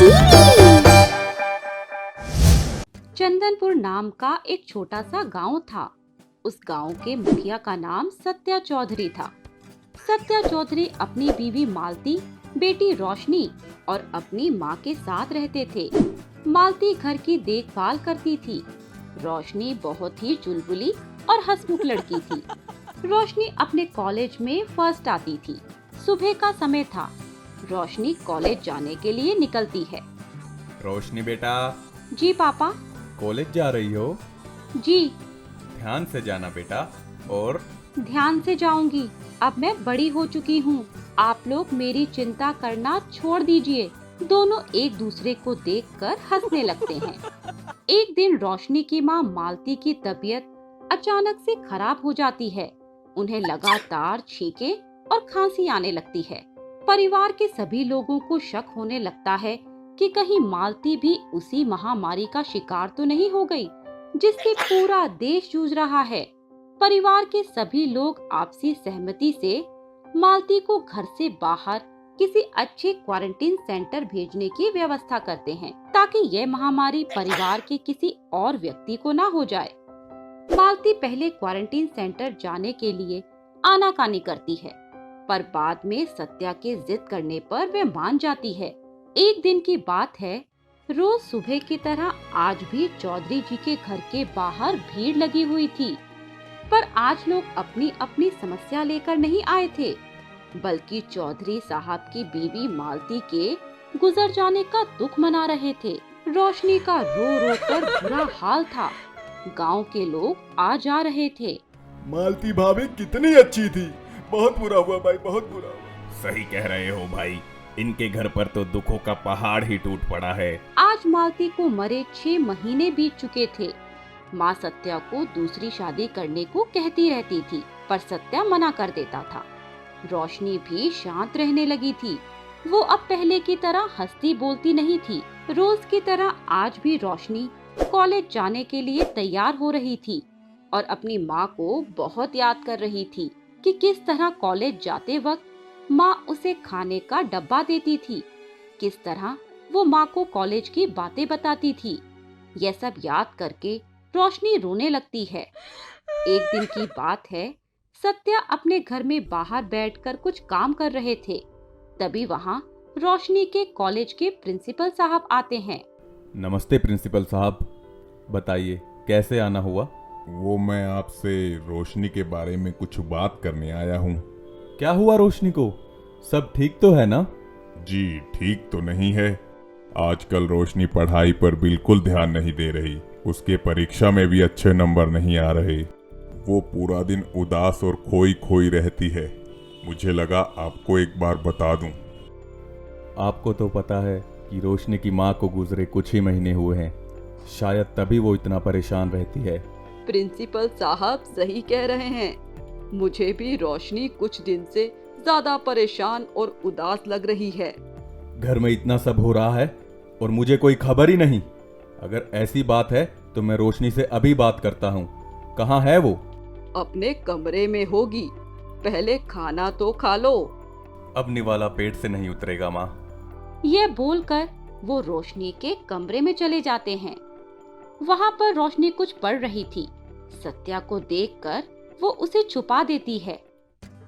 TV. Chandanpur नाम का एक छोटा सा गांव था। उस गांव के मुखिया का नाम सत्या चौधरी था। सत्या चौधरी अपनी बीवी मालती, बेटी रोशनी और अपनी माँ के साथ रहते थे। मालती घर की देखभाल करती थी। रोशनी बहुत ही चुलबुली और हंसमुख लड़की थी। रोशनी अपने कॉलेज में फर्स्ट आती थी। सुबह का समय था। रोशनी कॉलेज जाने के लिए निकलती है। रोशनी बेटा, जी पापा। कॉलेज जा रही हो? जी ध्यान से जाना बेटा। और ध्यान से जाऊंगी। अब मैं बड़ी हो चुकी हूँ। आप लोग मेरी चिंता करना छोड़ दीजिए। दोनों एक दूसरे को देखकर हंसने लगते हैं। एक दिन रोशनी की माँ मालती की तबीयत अचानक से खराब हो जाती है। उन्हें लगातार छींके और खांसी आने लगती है। परिवार के सभी लोगों को शक होने लगता है कि कहीं मालती भी उसी महामारी का शिकार तो नहीं हो गई जिससे पूरा देश जूझ रहा है। परिवार के सभी लोग आपसी सहमति से मालती को घर से बाहर किसी अच्छे क्वारंटीन सेंटर भेजने की व्यवस्था करते हैं ताकि यह महामारी परिवार के किसी और व्यक्ति को ना हो जाए। मालती पहले क्वारंटीन सेंटर जाने के लिए आनाकानी करती है, पर बाद में सत्या के जिद करने पर वह मान जाती है। एक दिन की बात है, रोज सुबह की तरह आज भी चौधरी जी के घर के बाहर भीड़ लगी हुई थी। पर आज लोग अपनी अपनी समस्या लेकर नहीं आए थे, बल्कि चौधरी साहब की बीवी मालती के गुजर जाने का दुख मना रहे थे। रोशनी का रो रो कर बुरा हाल था। गांव के लोग आ जा रहे थे। मालती भाभी कितनी अच्छी थी। बहुत बुरा हुआ भाई, बहुत बुरा हुआ। सही कह रहे हो भाई, इनके घर पर तो दुखों का पहाड़ ही टूट पड़ा है। आज मालती को मरे 6 महीने बीत चुके थे। माँ सत्या को दूसरी शादी करने को कहती रहती थी, पर सत्या मना कर देता था। रोशनी भी शांत रहने लगी थी। वो अब पहले की तरह हंसती बोलती नहीं थी। रोज की तरह आज भी रोशनी कॉलेज जाने के लिए तैयार हो रही थी और अपनी माँ को बहुत याद कर रही थी कि किस तरह कॉलेज जाते वक्त माँ उसे खाने का डब्बा देती थी, किस तरह वो माँ को कॉलेज की बातें बताती थी। यह सब याद करके रोशनी रोने लगती है। एक दिन की बात है, सत्या अपने घर में बाहर बैठकर कुछ काम कर रहे थे। तभी वहाँ रोशनी के कॉलेज के प्रिंसिपल साहब आते हैं। नमस्ते प्रिंसिपल साहब, बताइए कैसे आना हुआ? वो मैं आपसे रोशनी के बारे में कुछ बात करने आया हूँ। क्या हुआ रोशनी को? सब ठीक तो है ना? जी ठीक तो नहीं है। आजकल रोशनी पढ़ाई पर बिल्कुल ध्यान नहीं दे रही। उसके परीक्षा में भी अच्छे नंबर नहीं आ रहे। वो पूरा दिन उदास और खोई खोई रहती है। मुझे लगा आपको एक बार बता दूं। आपको तो पता है कि रोशनी की माँ को गुजरे कुछ ही महीने हुए हैं, शायद तभी वो इतना परेशान रहती है। प्रिंसिपल साहब सही कह रहे हैं। मुझे भी रोशनी कुछ दिन से ज्यादा परेशान और उदास लग रही है। घर में इतना सब हो रहा है और मुझे कोई खबर ही नहीं। अगर ऐसी बात है तो मैं रोशनी से अभी बात करता हूँ। कहाँ है वो? अपने कमरे में होगी। पहले खाना तो खा लो। अब निवाला पेट से नहीं उतरेगा माँ। यह बोलकर वो रोशनी के कमरे में चले जाते हैं। वहाँ पर रोशनी कुछ पढ़ रही थी। सत्या को देखकर वो उसे छुपा देती है।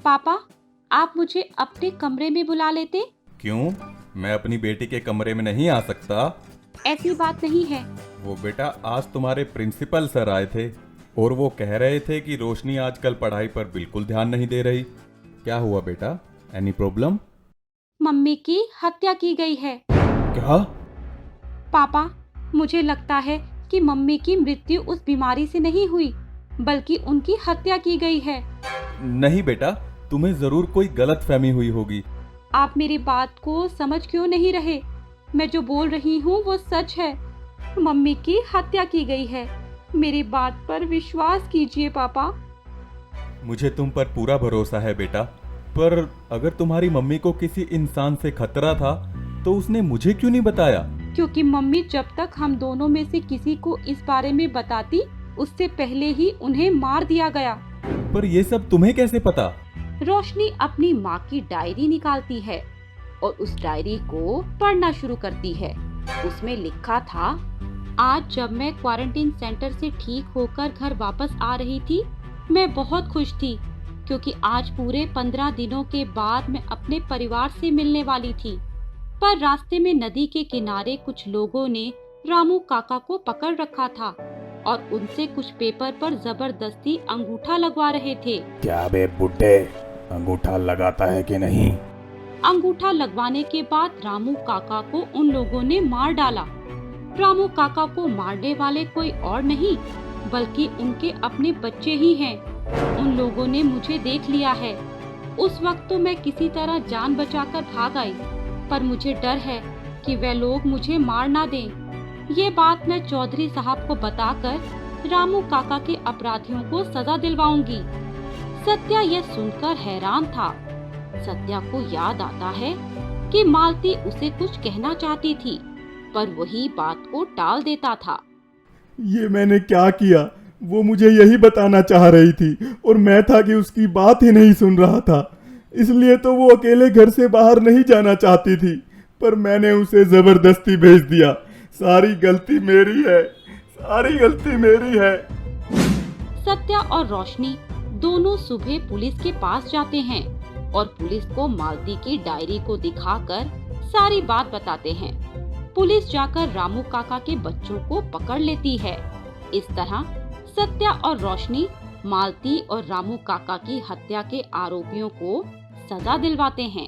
पापा, आप मुझे अपने कमरे में बुला लेते? क्यों? मैं अपनी बेटी के कमरे में नहीं आ सकता? ऐसी बात नहीं है। वो बेटा, आज तुम्हारे प्रिंसिपल सर आए थे और वो कह रहे थे कि रोशनी आजकल पढ़ाई पर बिल्कुल ध्यान नहीं दे रही। क्या हुआ बेटा? Any problem? मम्मी की हत्या की गई है। क्या? पापा, मुझे लगता है कि मम्मी की मृत्यु उस बीमारी से नहीं हुई, बल्कि उनकी हत्या की गई है। नहीं बेटा, तुम्हें जरूर कोई गलतफहमी हुई होगी। आप मेरी बात को समझ क्यों नहीं रहे? मैं जो बोल रही हूँ वो सच है। मम्मी की हत्या की गई है। मेरी बात पर विश्वास कीजिए पापा। मुझे तुम पर पूरा भरोसा है बेटा, पर अगर तुम्हारी मम्मी को किसी इंसान से खतरा था तो उसने मुझे क्यों नहीं बताया? क्योंकि मम्मी जब तक हम दोनों में से किसी को इस बारे में बताती, उससे पहले ही उन्हें मार दिया गया। पर ये सब तुम्हें कैसे पता? रोशनी अपनी माँ की डायरी निकालती है और उस डायरी को पढ़ना शुरू करती है। उसमें लिखा था, आज जब मैं क्वारंटीन सेंटर से ठीक होकर घर वापस आ रही थी, मैं बहुत खुश थी क्योंकि आज पूरे 15 दिनों के बाद मैं अपने परिवार से मिलने वाली थी। पर रास्ते में नदी के किनारे कुछ लोगों ने रामू काका को पकड़ रखा था और उनसे कुछ पेपर पर जबरदस्ती अंगूठा लगवा रहे थे। क्या बे बुड्ढे, अंगूठा लगाता है कि नहीं? अंगूठा लगवाने के बाद रामू काका को उन लोगों ने मार डाला। रामू काका को मारने वाले कोई और नहीं बल्कि उनके अपने बच्चे ही हैं। उन लोगों ने मुझे देख लिया है। उस वक्त तो मैं किसी तरह जान बचाकर भाग आई, पर मुझे डर है कि वे लोग मुझे मार ना दें। ये बात मैं चौधरी साहब को बताकर रामू काका के अपराधियों को सजा दिलवाऊंगी। सत्या यह सुनकर हैरान था। सत्या को याद आता है कि मालती उसे कुछ कहना चाहती थी, पर वही बात को टाल देता था। ये मैंने क्या किया? वो मुझे यही बताना चाह रही थी और मैं था कि उसकी बात ही नहीं सुन रहा था। इसलिए तो वो अकेले घर से बाहर नहीं जाना चाहती थी, पर मैंने उसे जबरदस्ती भेज दिया। सारी गलती मेरी है, सारी गलती मेरी है। सत्या और रोशनी दोनों सुबह पुलिस के पास जाते हैं और पुलिस को मालती की डायरी को दिखाकर सारी बात बताते हैं। पुलिस जाकर रामू काका के बच्चों को पकड़ लेती है। इस तरह सत्या और रोशनी मालती और रामू काका की हत्या के आरोपियों को सजा दिलवाते हैं।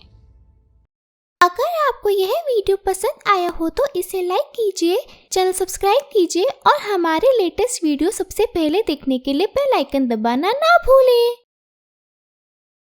अगर आपको यह वीडियो पसंद आया हो तो इसे लाइक कीजिए, चैनल सब्सक्राइब कीजिए और हमारे लेटेस्ट वीडियो सबसे पहले देखने के लिए बेल आइकन दबाना ना भूलें।